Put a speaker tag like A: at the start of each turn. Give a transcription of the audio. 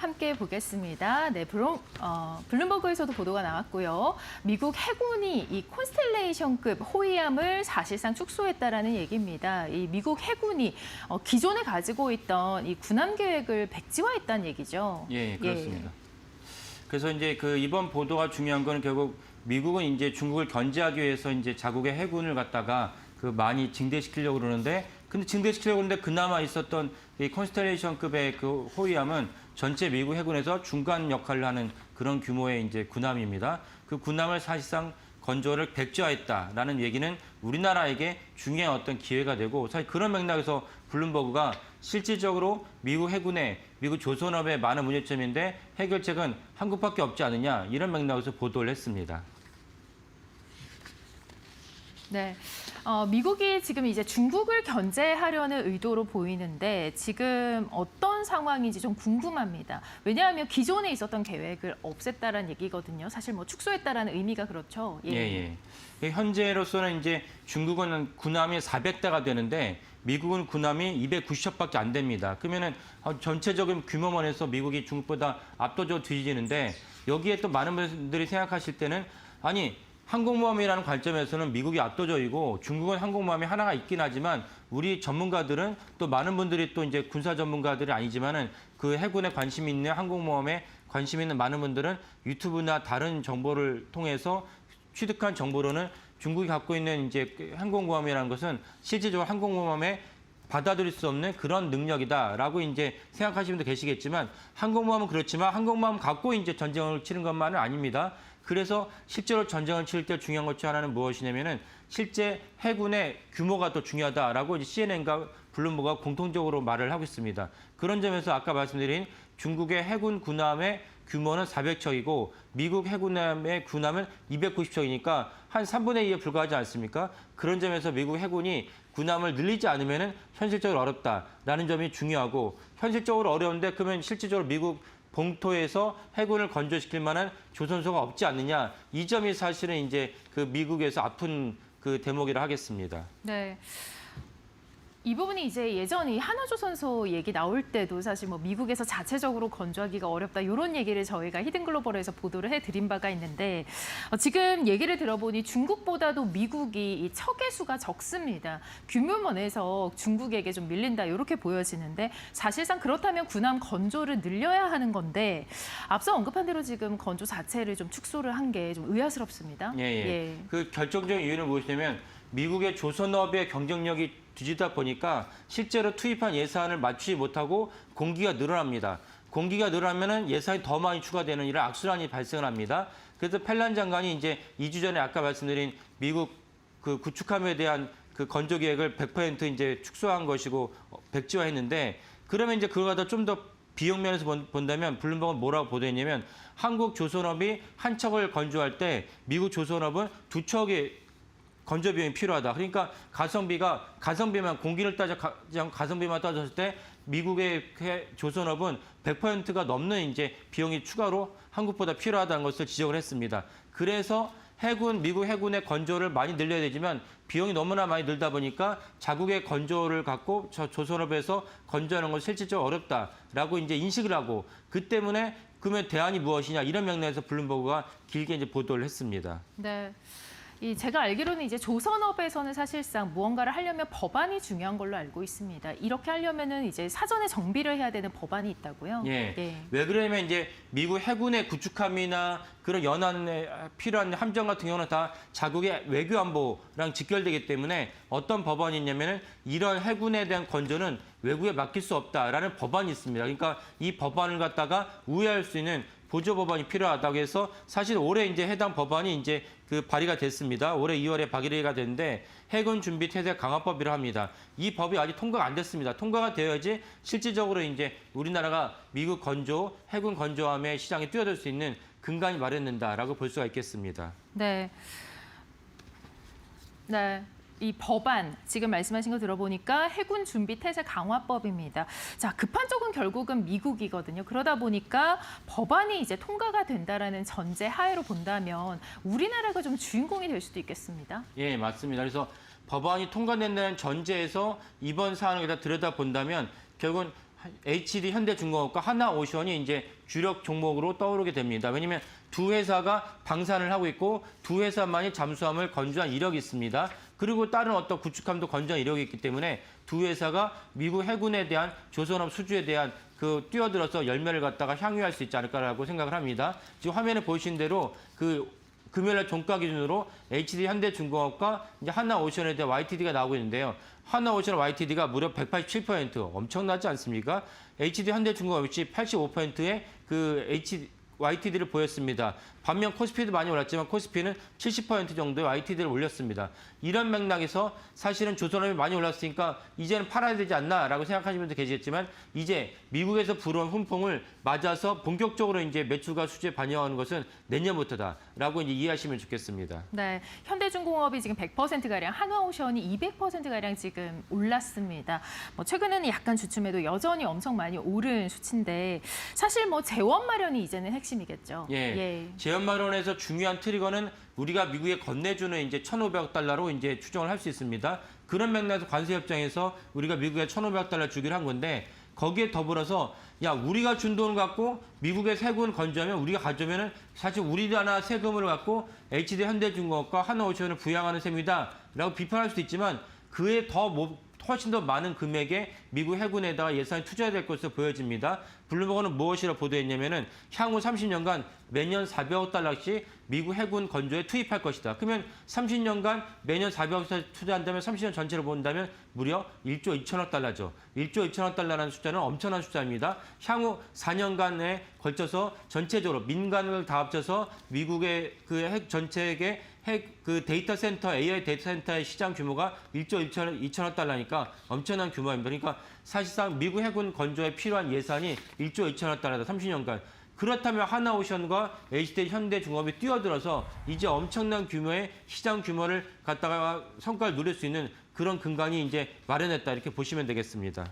A: 함께 보겠습니다. 네, 블룸버그에서도 보도가 나왔고요. 미국 해군이 이 콘스텔레이션급 호위함을 사실상 축소했다라는 얘기입니다. 이 미국 해군이 기존에 가지고 있던 이 군함 계획을 백지화했다는 얘기죠.
B: 예, 그렇습니다. 그래서 이제 이번 보도가 중요한 건 결국 미국은 이제 중국을 견제하기 위해서 이제 자국의 해군을 갖다가 많이 증대시키려고 그러는데, 근데 증대시키려고 하는데 그나마 있었던 이 콘스텔레이션급의 그 호위함은 전체 미국 해군에서 중간 역할을 하는 그런 규모의 이제 군함입니다. 그 군함을 사실상 건조를 백지화했다라는 얘기는 우리나라에게 중요한 어떤 기회가 되고, 사실 그런 맥락에서 블룸버그가 실질적으로 미국 해군의 미국 조선업의 많은 문제점인데 해결책은 한국밖에 없지 않느냐, 이런 맥락에서 보도를 했습니다.
A: 네, 미국이 지금 이제 중국을 견제하려는 의도로 보이는데 지금 어떤 상황인지 좀 궁금합니다. 왜냐하면 기존에 있었던 계획을 없앴다라는 얘기거든요. 사실 뭐 축소했다라는 의미가 그렇죠.
B: 예. 현재로서는 이제 중국은 군함이 400대가 되는데 미국은 군함이 290척밖에 안 됩니다. 그러면은 전체적인 규모만해서 미국이 중국보다 압도적으로 뒤지는데, 여기에 또 많은 분들이 생각하실 때는 아니, 항공모함이라는 관점에서는 미국이 압도적이고 중국은 항공모함이 하나가 있긴 하지만, 우리 전문가들은 또 많은 분들이 또 이제 군사 전문가들이 아니지만은 그 해군에 관심이 있는 항공모함에 관심 있는 많은 분들은 유튜브나 다른 정보를 통해서 취득한 정보로는 중국이 갖고 있는 이제 항공모함이라는 것은 실질적으로 항공모함에 받아들일 수 없는 그런 능력이다라고 이제 생각하시는 분도 계시겠지만, 항공모함은 그렇지만 항공모함 갖고 이제 전쟁을 치는 것만은 아닙니다. 그래서 실제로 전쟁을 치를 때 중요한 것 중 하나는 무엇이냐면은 실제 해군의 규모가 더 중요하다라고 이제 CNN과 블룸버그가 공통적으로 말을 하고 있습니다. 그런 점에서 아까 말씀드린 중국의 해군 군함의 규모는 400척이고 미국 해군의 군함은 290척이니까 한 3분의 2에 불과하지 않습니까? 그런 점에서 미국 해군이 군함을 늘리지 않으면은 현실적으로 어렵다라는 점이 중요하고, 현실적으로 어려운데 그러면 실질적으로 미국 본토에서 해군을 건조시킬 만한 조선소가 없지 않느냐, 이 점이 사실은 이제 미국에서 아픈 대목이라 하겠습니다.
A: 네. 이 부분이 이제 예전에 하나조선소 얘기 나올 때도 사실 뭐 미국에서 자체적으로 건조하기가 어렵다, 이런 얘기를 저희가 히든글로벌에서 보도를 해드린 바가 있는데, 지금 얘기를 들어보니 중국보다도 미국이 이 척의 수가 적습니다. 규모면에서 중국에게 좀 밀린다, 이렇게 보여지는데 사실상 그렇다면 군함 건조를 늘려야 하는 건데, 앞서 언급한 대로 지금 건조 자체를 좀 축소를 한 게 좀 의아스럽습니다.
B: 예. 그 결정적인 이유는 무엇이냐면 미국의 조선업의 경쟁력이 뒤지다 보니까 실제로 투입한 예산을 맞추지 못하고 공기가 늘어납니다. 공기가 늘어나면은 예산이 더 많이 추가되는 이런 악순환이 발생을 합니다. 그래서 펠란 장관이 이제 2주 전에 아까 말씀드린 미국 구축함에 대한 건조 계획을 100% 이제 축소한 것이고 백지화했는데, 그러면 이제 그걸 갖다 좀 더 비용 면에서 본다면 블룸버그는 뭐라고 보도했냐면, 한국 조선업이 한 척을 건조할 때 미국 조선업은 2척의 건조 비용이 필요하다. 그러니까 가성비만 공기를 가성비만 따졌을 때 미국의 조선업은 100%가 넘는 이제 비용이 추가로 한국보다 필요하다는 것을 지적을 했습니다. 그래서 미국 해군의 건조를 많이 늘려야 되지만 비용이 너무나 많이 늘다 보니까 자국의 건조를 갖고 조선업에서 건조하는 건 실질적으로 어렵다라고 이제 인식을 하고, 그 때문에 그러면 대안이 무엇이냐, 이런 맥락에서 블룸버그가 길게 이제 보도를 했습니다.
A: 네. 제가 알기로는 이제 조선업에서는 사실상 무언가를 하려면 법안이 중요한 걸로 알고 있습니다. 이렇게 하려면은 이제 사전에 정비를 해야 되는 법안이 있다고요?
B: 예. 왜 그러냐면 이제 미국 해군의 구축함이나 그런 연안에 필요한 함정 같은 경우는 다 자국의 외교안보랑 직결되기 때문에 어떤 법안이 있냐면은 이런 해군에 대한 건조는 외국에 맡길 수 없다라는 법안이 있습니다. 그러니까 이 법안을 갖다가 우회할 수 있는 보조 법안이 필요하다고 해서 사실 올해 이제 해당 법안이 이제 발의가 됐습니다. 올해 2월에 발의가 됐는데 해군 준비 태세 강화법이라 합니다. 이 법이 아직 통과가 안 됐습니다. 통과가 되어야지 실질적으로 이제 우리나라가 미국 해군 건조함의 시장에 뛰어들 수 있는 근간이 마련된다라고 볼 수가 있겠습니다.
A: 네. 이 법안, 지금 말씀하신 거 들어보니까 해군 준비 태세 강화법입니다. 자, 급한 쪽은 결국은 미국이거든요. 그러다 보니까 법안이 이제 통과가 된다라는 전제 하에로 본다면 우리나라가 좀 주인공이 될 수도 있겠습니다.
B: 예, 맞습니다. 그래서 법안이 통과된다는 전제에서 이번 사안을 들여다본다면 결국은 HD 현대중공업과 하나오션이 이제 주력 종목으로 떠오르게 됩니다. 왜냐하면 두 회사가 방산을 하고 있고 두 회사만이 잠수함을 건조한 이력이 있습니다. 그리고 다른 어떤 구축함도 건조한 이력이 있기 때문에 두 회사가 미국 해군에 대한 조선업 수주에 대한 그 뛰어들어서 열매를 갖다가 향유할 수 있지 않을까라고 생각을 합니다. 지금 화면에 보이신 대로 그 금요일날 종가 기준으로 HD 현대중공업과 이제 하나오션에 대한 YTD가 나오고 있는데요. 하나오션 YTD가 무려 187% 엄청나지 않습니까? HD 현대중공업 역시 85%의 그 YTD를 보였습니다. 반면 코스피도 많이 올랐지만 코스피는 70% 정도의 YTD를 올렸습니다. 이런 맥락에서 사실은 조선업이 많이 올랐으니까 이제는 팔아야 되지 않나라고 생각하시는 분도 계시겠지만 이제 미국에서 불어온 훈풍을 맞아서 본격적으로 이제 매출과 수주에 반영하는 것은 내년부터다라고 이제 이해하시면 좋겠습니다.
A: 네, 현대중공업이 지금 100%가량, 한화오션이 200%가량 지금 올랐습니다. 뭐 최근에는 약간 주춤해도 여전히 엄청 많이 오른 수치인데 사실 뭐 재원 마련이 이제는 핵심이겠죠.
B: 예. 재원 마련에서 중요한 트리거는 우리가 미국에 건네주는 이제 1,500억 달러로 이제 추정을 할 수 있습니다. 그런 맥락에서 관세 협정에서 우리가 미국에 1,500억 달러 주기로 한 건데 거기에 더불어서 야 우리가 준 돈을 갖고 미국의 세금을 건조하면 우리가 가져오면은 사실 우리나라 세금을 갖고 HD 현대중공업과 하나오션을 부양하는 셈이다라고 비판할 수도 있지만 그에 훨씬 더 많은 금액의 미국 해군에다가 예산이 투자해야 될 것으로 보여집니다. 블룸버그는 무엇이라 보도했냐면은 향후 30년간 매년 400억 달러씩 미국 해군 건조에 투입할 것이다. 그러면 30년간 매년 400억 투자한다면 30년 전체로 본다면 무려 1조 2천억 달러죠. 1조 2천억 달러라는 숫자는 엄청난 숫자입니다. 향후 4년간에 걸쳐서 전체적으로 민간을 다 합쳐서 미국의 그 전체의 그 데이터 센터, AI 데이터 센터의 시장 규모가 1조 2천억 달러니까 엄청난 규모입니다. 그러니까 사실상 미국 해군 건조에 필요한 예산이 1조 2천억 달러다, 30년간. 그렇다면 하나오션과 HD 현대중공업이 뛰어들어서 이제 엄청난 규모의 시장 규모를 갖다가 성과를 누릴 수 있는 그런 근간이 이제 마련했다 이렇게 보시면 되겠습니다.